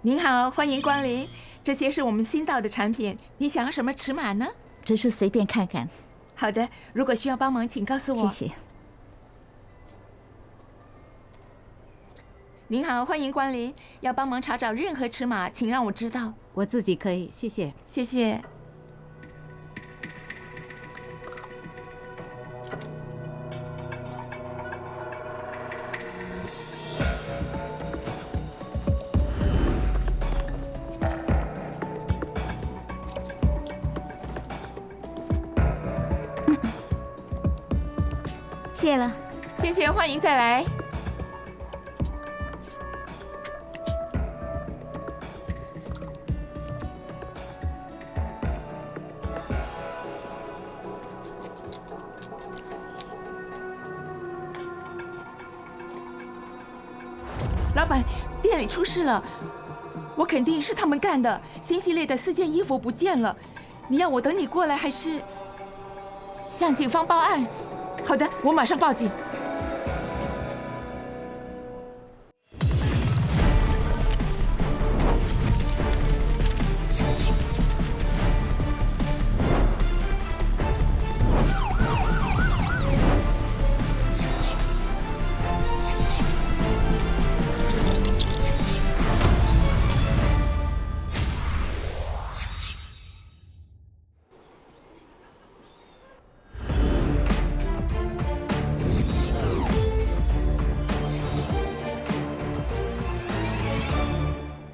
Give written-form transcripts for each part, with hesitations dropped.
您好，欢迎光临。这些是我们新到的产品，你想要什么尺码呢？只是随便看看。好的，如果需要帮忙，请告诉我。谢谢。您好，欢迎光临。要帮忙查找任何尺码，请让我知道。我自己可以，谢谢。谢谢。谢了。谢谢，欢迎再来。老板，店里出事了，我肯定是他们干的。新系列的4件衣服不见了，你要我等你过来，还是向警方报案？好的，我马上报警。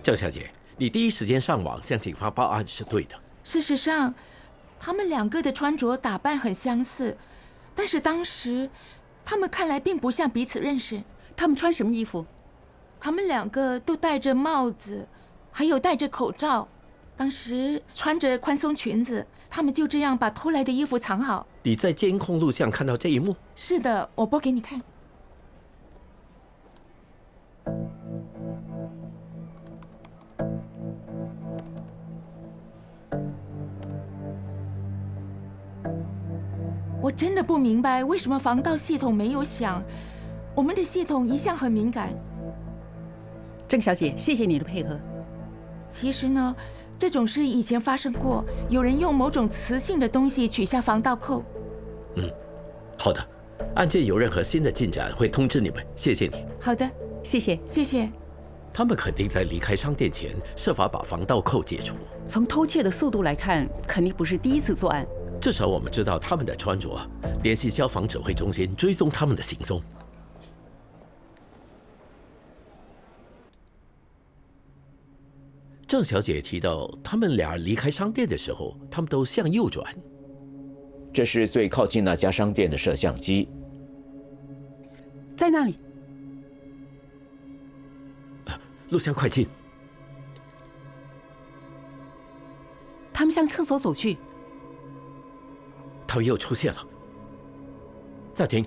郑小姐，你第一时间上网向警方报案是对的。事实上，他们2个的穿着打扮很相似，但是当时他们看来并不像彼此认识。他们穿什么衣服？他们2个都戴着帽子，还有戴着口罩。当时穿着宽松裙子，他们就这样把偷来的衣服藏好。你在监控录像看到这一幕？是的，我播给你看。我真的不明白为什么防盗系统没有响，我们的系统一向很敏感。郑小姐，谢谢你的配合。其实呢，这种事以前发生过，有人用某种磁性的东西取下防盗扣。好的，案件有任何新的进展会通知你们，谢谢你。好的，谢谢。谢谢。他们肯定在离开商店前设法把防盗扣解除。从偷窃的速度来看，肯定不是第一次作案。至少我们知道他们的穿着，联系消防指挥中心追踪他们的行踪。郑小姐提到，他们俩离开商店的时候，他们都向右转。这是最靠近那家商店的摄像机，在那里。录像快进。他们向厕所走去。他们又出现了。暂停。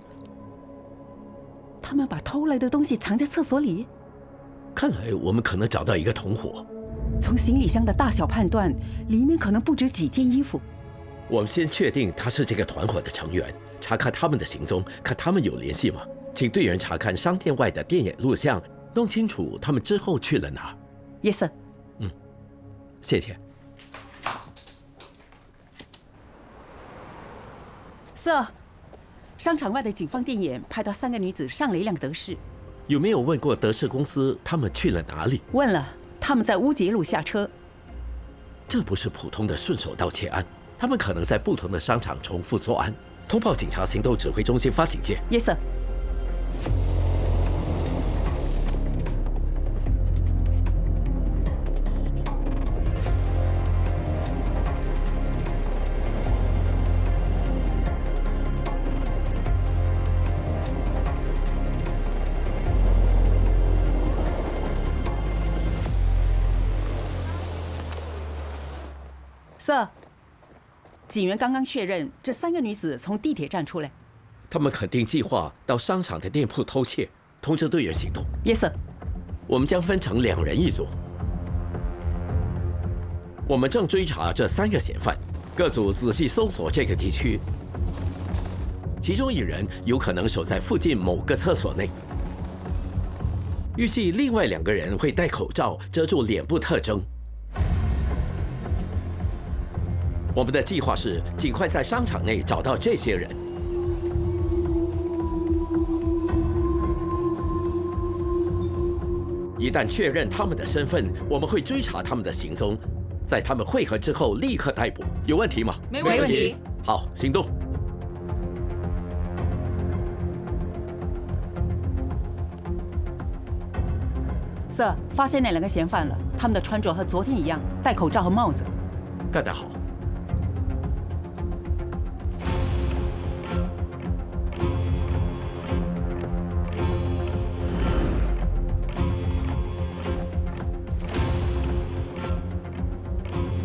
他们把偷来的东西藏在厕所里。看来我们可能找到一个同伙。从行李箱的大小判断，里面可能不止几件衣服。我们先确定他是这个团伙的成员，查看他们的行踪，看他们有联系吗？请队员查看商店外的电眼录像，弄清楚他们之后去了哪。Yes, sir。谢谢。Sir，商场外的警方电眼拍到3个女子上了一辆德士。有没有问过德士公司他们去了哪里？问了，他们在乌节路下车。这不是普通的顺手盗窃案，他们可能在不同的商场重复作案。通报警察行动指挥中心发警戒。Yes, sir。Sir， 警员刚刚确认，这3个女子从地铁站出来。他们肯定计划到商场的店铺偷窃，通知队员行动。Yes, sir。我们将分成2人一组。我们正追查这3个嫌犯，各组仔细搜索这个地区。其中1人有可能守在附近某个厕所内。预计另外2个人会戴口罩遮住脸部特征。我们的计划是尽快在商场内找到这些人。一旦确认他们的身份，我们会追查他们的行踪，在他们会合之后立刻逮捕。有问题吗？没问题。好，行动。Sir， 发现那2个嫌犯了，他们的穿着和昨天一样，戴口罩和帽子。干得好。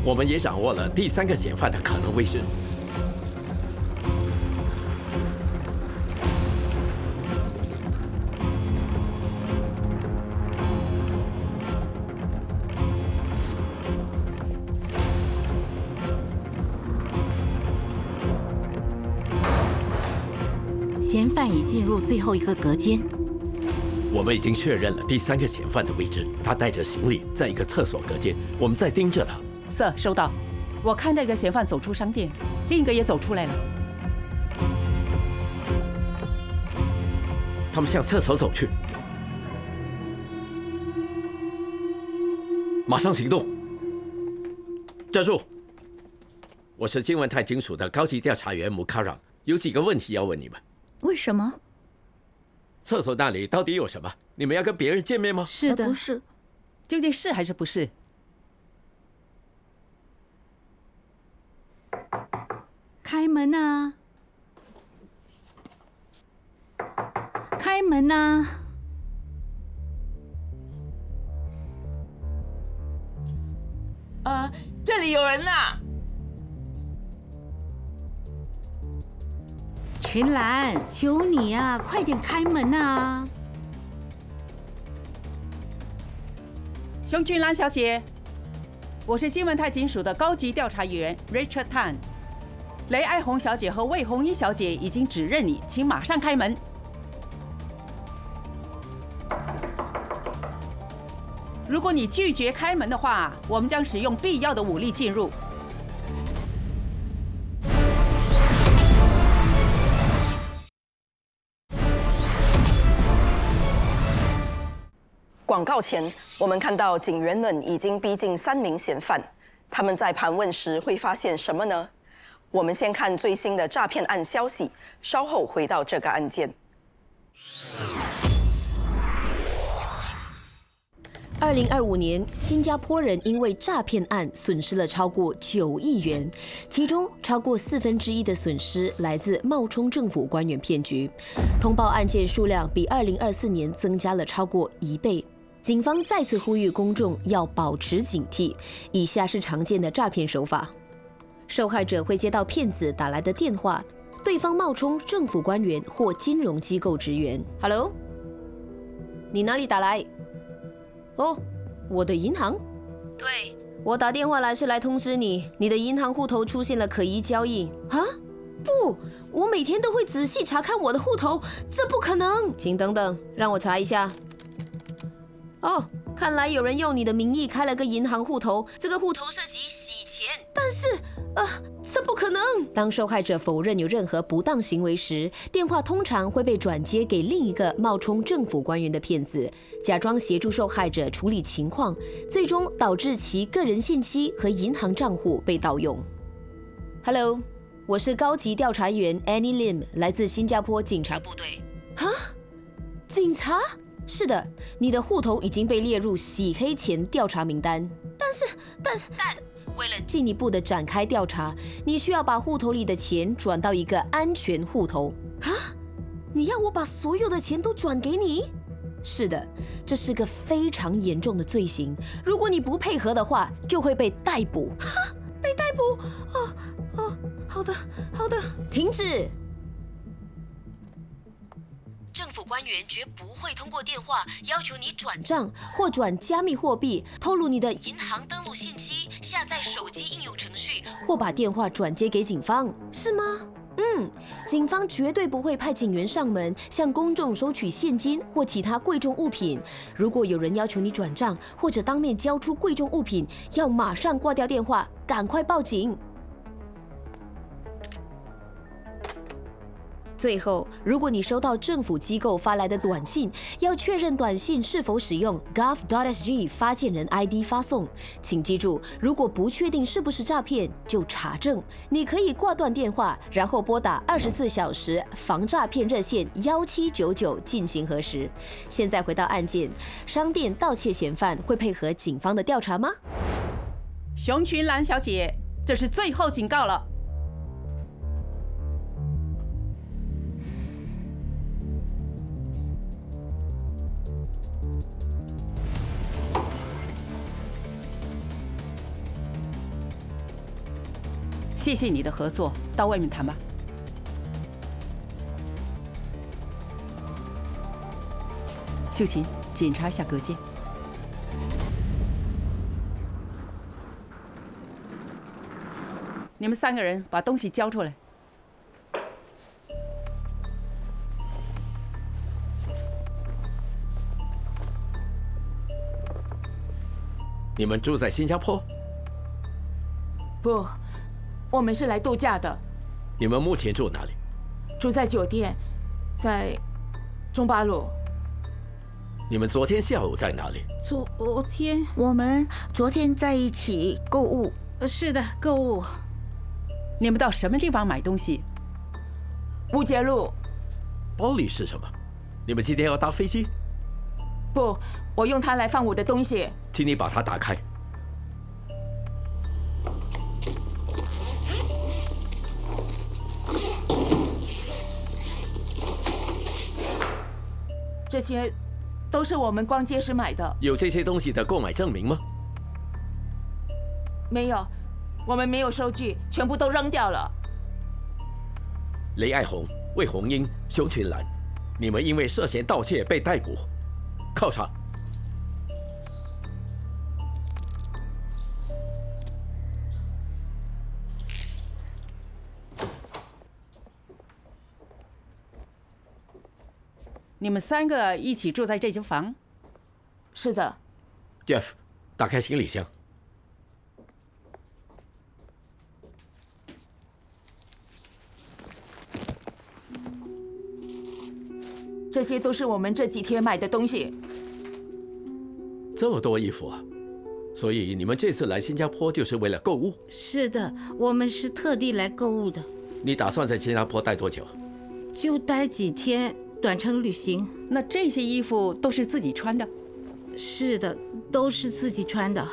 我们也掌握了第3个嫌犯的可能位置。嫌犯已进入最后一个隔间。我们已经确认了第3个嫌犯的位置，他带着行李在一个厕所隔间，我们在盯着他。Sir， 收到。我看到一个嫌犯走出商店，另一个也走出来了。他们向厕所走去，马上行动！站住！我是金文泰警署的高级调查员穆卡朗，有几个问题要问你们。为什么？厕所那里到底有什么？你们要跟别人见面吗？是的，不是。究竟是还是不是？开门啊！开门啊！这里有人啦！群兰，求你啊，快点开门啊！熊俊兰小姐，我是金文泰警署的高级调查员 Richard Tan。雷爱红小姐和魏红衣小姐已经指认你，请马上开门。如果你拒绝开门的话，我们将使用必要的武力进入。广告前，我们看到警员们已经逼近3名嫌犯，他们在盘问时会发现什么呢？我们先看最新的诈骗案消息，稍后回到这个案件。2025年，新加坡人因为诈骗案损失了超过9亿元，其中超过1/4的损失来自冒充政府官员骗局。通报案件数量比2024年增加了超过1倍。警方再次呼吁公众要保持警惕。以下是常见的诈骗手法：受害者会接到骗子打来的电话，对方冒充政府官员或金融机构职员。Hello， 你哪里打来？哦，我的银行？对，我打电话来是来通知你，你的银行户头出现了可疑交易。啊？不，我每天都会仔细查看我的户头，这不可能。请等等，让我查一下。哦，看来有人用你的名义开了个银行户头，这个户头涉及洗钱，但是，这不可能。当受害者否认有任何不当行为时，电话通常会被转接给另一个冒充政府官员的骗子，假装协助受害者处理情况，最终导致其个人信息和银行账户被盗用。Hello， 我是高级调查员 Annie Lim， 来自新加坡警察部队。啊？警察？是的，你的户头已经被列入洗黑钱调查名单。但为了进一步的展开调查，你需要把户头里的钱转到一个安全户头。啊？你要我把所有的钱都转给你？是的，这是个非常严重的罪行。如果你不配合的话，就会被逮捕。哈？被逮捕？好的，停止。政府官员绝不会通过电话要求你转账或转加密货币，透露你的银行登录信息，下载手机应用程序，或把电话转接给警方，是吗？警方绝对不会派警员上门向公众收取现金或其他贵重物品。如果有人要求你转账或者当面交出贵重物品，要马上挂掉电话，赶快报警。最后，如果你收到政府机构发来的短信，要确认短信是否使用 gov.sg 发件人 ID 发送。请记住，如果不确定是不是诈骗，就查证。你可以挂断电话，然后拨打24小时防诈骗热线1799进行核实。现在回到案件，商店盗窃嫌犯会配合警方的调查吗？熊群兰小姐，这是最后警告了。谢谢你的合作，到外面谈吧。秀琴，检查一下隔间。你们3个人把东西交出来。你们住在新加坡？不，我们是来度假的。你们目前住哪里？住在酒店，在中巴路。你们昨天下午在哪里？昨天我们昨天在一起购物。是的，购物。你们到什么地方买东西？乌节路。包里是什么？你们今天要搭飞机？不，我用它来放我的东西。请你把它打开。这些都是我们逛街时买的。有这些东西的购买证明吗？没有，我们没有收据，全部都扔掉了。雷爱红、魏红英、熊群兰，你们因为涉嫌盗窃被逮捕，铐上。你们3个一起住在这间房？是的。Jeff， 打开行李箱。这些都是我们这几天买的东西。这么多衣服啊！所以你们这次来新加坡就是为了购物？是的，我们是特地来购物的。你打算在新加坡待多久？就待几天，短程旅行。那这些衣服都是自己穿的？是的，都是自己穿的。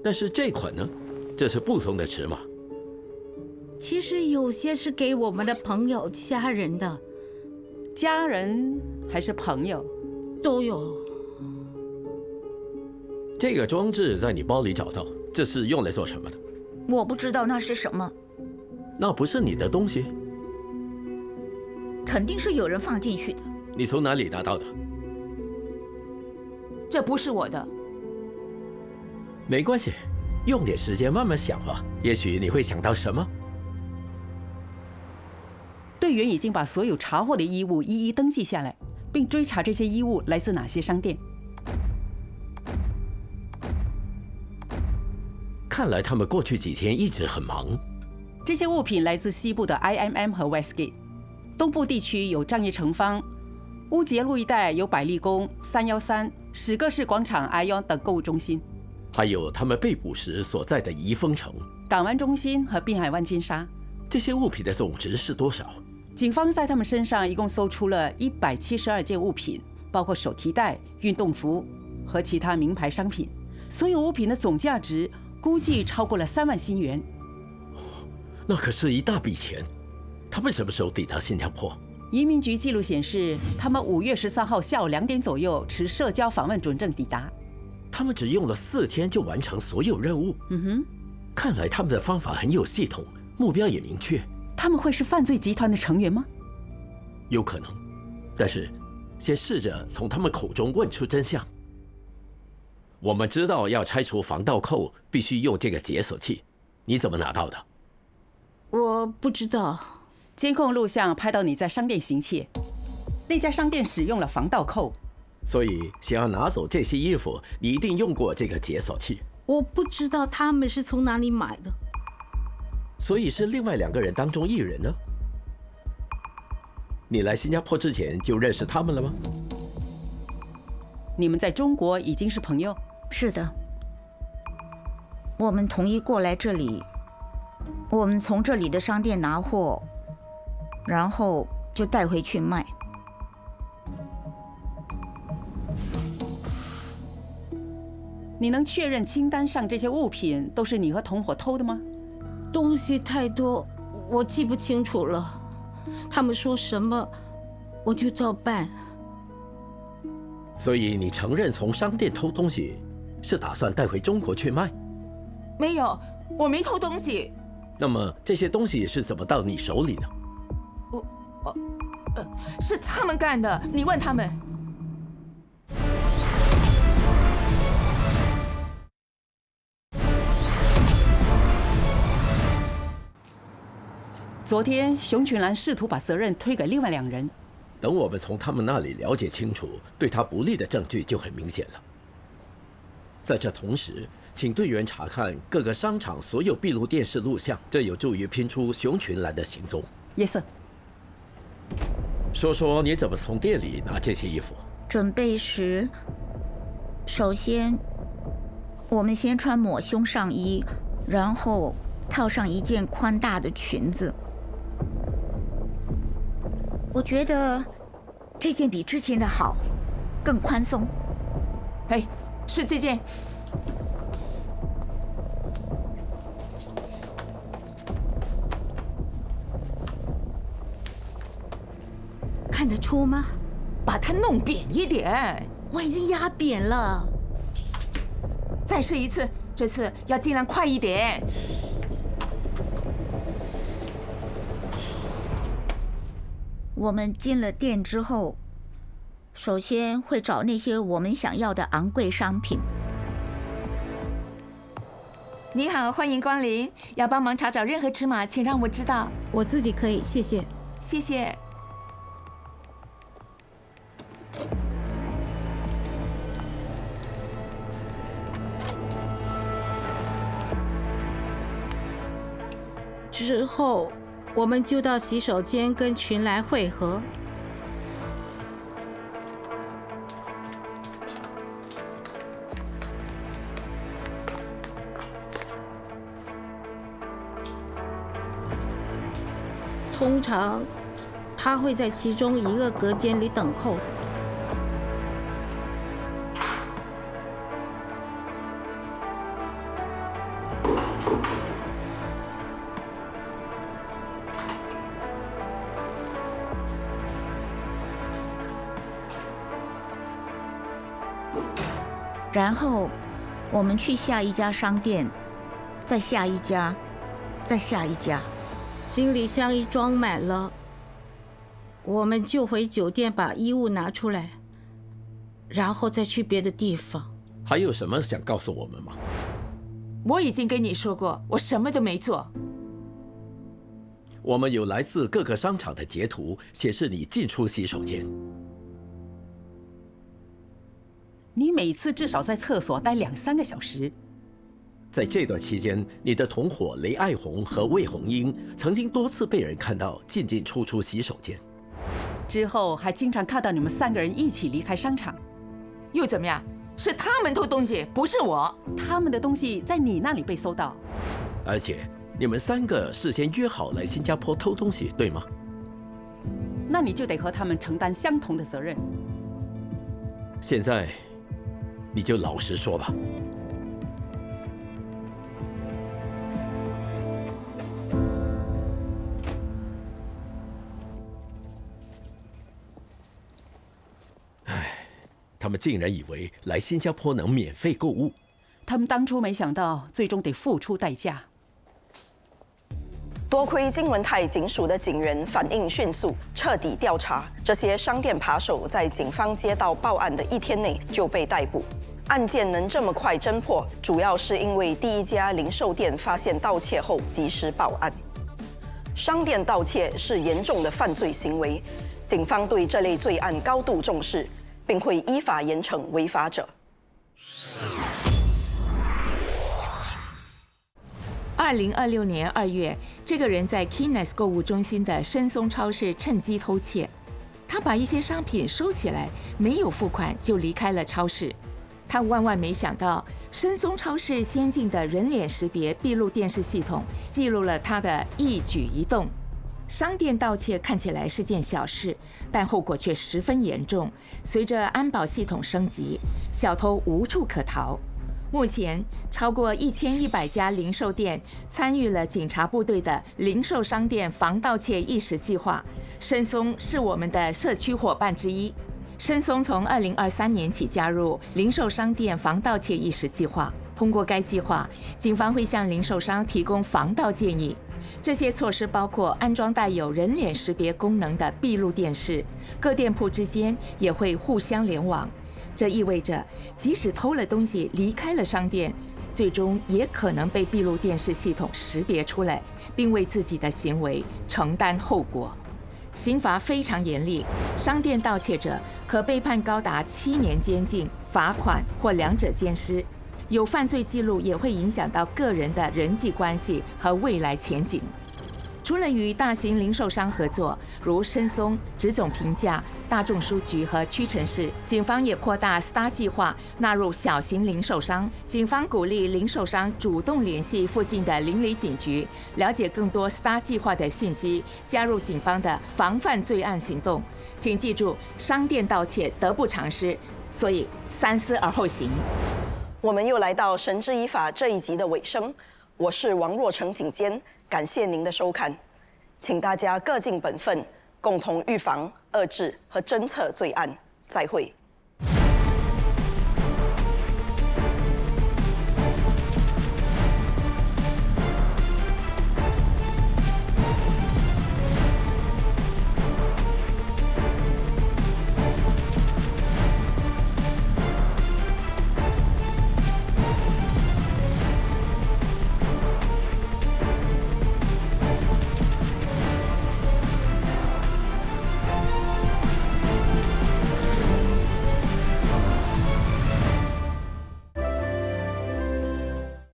但是这款呢？这是不同的尺码。其实有些是给我们的朋友、家人的。家人还是朋友？都有。这个装置在你包里找到，这是用来做什么的？我不知道那是什么。那不是你的东西？肯定是有人放进去的。你从哪里拿到的？这不是我的。没关系，用点时间慢慢想吧，也许你会想到什么。队员已经把所有查获的衣物一一登记下来，并追查这些衣物来自哪些商店。看来他们过去几天一直很忙。这些物品来自西部的 IMM 和 Westgate， 东部地区有仗义城方，乌节路一带有百丽宫、313、史各市广场、ION 等购物中心，还有他们被捕时所在的怡丰城、港湾中心和滨海湾金沙。这些物品的总值是多少？警方在他们身上一共搜出了172件物品，包括手提袋、运动服和其他名牌商品。所有物品的总价值估计超过了3万新元。那可是一大笔钱。他们什么时候抵达新加坡？移民局记录显示，他们5月13号下午2点左右持社交访问准证抵达。他们只用了4天就完成所有任务。看来他们的方法很有系统，目标也明确。他们会是犯罪集团的成员吗？有可能，但是先试着从他们口中问出真相。我们知道要拆除防盗扣必须用这个解锁器，你怎么拿到的？我不知道。监控录像拍到你在商店行窃，那家商店使用了防盗扣。所以想要拿走这些衣服，你一定用过这个解锁器。我不知道他们是从哪里买的。所以是另外2个人当中1人呢？你来新加坡之前就认识他们了吗？你们在中国已经是朋友？是的，我们同意过来这里，我们从这里的商店拿货，然后就带回去卖。你能确认清单上这些物品都是你和同伙偷的吗？东西太多，我记不清楚了。他们说什么，我就照办。所以你承认从商店偷东西，是打算带回中国去卖？没有，我没偷东西。那么这些东西是怎么到你手里的？是他们干的，你问他们。昨天熊群兰试图把责任推给另外2人。等我们从他们那里了解清楚对他不利的证据，就很明显了。在这同时，请队员查看各个商场所有闭路电视录像，这有助于拼出熊群兰的行踪。Yes sir。说说你怎么从店里拿这些衣服？准备时，首先我们先穿抹胸上衣，然后套上一件宽大的裙子。我觉得这件比之前的好，更宽松。嘿，是这件。看得出吗？把它弄扁一点。我已经压扁了。再试一次，这次要尽量快一点。我们进了店之后，首先会找那些我们想要的昂贵商品。你好，欢迎光临。要帮忙查找任何尺码，请让我知道。我自己可以，谢谢。谢谢。之后，我们就到洗手间跟群来会合。通常，他会在其中一个隔间里等候。然后，我们去下一家商店，再下一家，再下一家。行李箱一装满了，我们就回酒店把衣物拿出来，然后再去别的地方。还有什么想告诉我们吗？我已经跟你说过，我什么都没做。我们有来自各个商场的截图，显示你进出洗手间。你每次至少在厕所待2-3个小时。在这段期间，你的同伙雷爱红和魏红英曾经多次被人看到进进出出洗手间，之后还经常看到你们3个人一起离开商场。又怎么样？是他们偷东西，不是我。他们的东西在你那里被搜到。而且你们3个事先约好来新加坡偷东西，对吗？那你就得和他们承担相同的责任。现在你就老实说吧。他们竟然以为来新加坡能免费购物，他们当初没想到，最终得付出代价。多亏金文泰警署的警员反应迅速，彻底调查，这些商店扒手在警方接到报案的1天内就被逮捕。案件能这么快侦破，主要是因为第一家零售店发现盗窃后及时报案。商店盗窃是严重的犯罪行为，警方对这类罪案高度重视，并会依法严惩违法者。2026年2月，这个人在 Kines 购物中心的深松超市趁机偷窃。他把一些商品收起来，没有付款就离开了超市。他万万没想到，深松超市先进的人脸识别闭路电视系统记录了他的一举一动。商店盗窃看起来是件小事，但后果却十分严重。随着安保系统升级，小偷无处可逃。目前，超过1100家零售店参与了警察部队的零售商店防盗窃意识计划。深松是我们的社区伙伴之一。深松从2023年起加入零售商店防盗窃意识计划。通过该计划，警方会向零售商提供防盗建议。这些措施包括安装带有人脸识别功能的闭路电视，各店铺之间也会互相联网。这意味着，即使偷了东西离开了商店，最终也可能被闭路电视系统识别出来，并为自己的行为承担后果。刑罚非常严厉，商店盗窃者可被判高达7年监禁、罚款或两者兼施。有犯罪记录也会影响到个人的人际关系和未来前景。除了与大型零售商合作，如深松、职总评价、大众书局和屈臣氏，警方也扩大 STAR 计划纳入小型零售商。警方鼓励零售商主动联系附近的邻里警局，了解更多 STAR 计划的信息，加入警方的防范罪案行动。请记住，商店盗窃得不偿失，所以三思而后行。我们又来到《绳之以法》这一集的尾声，我是王若成警监，感谢您的收看，请大家各尽本分，共同预防、遏制和侦测罪案。再会。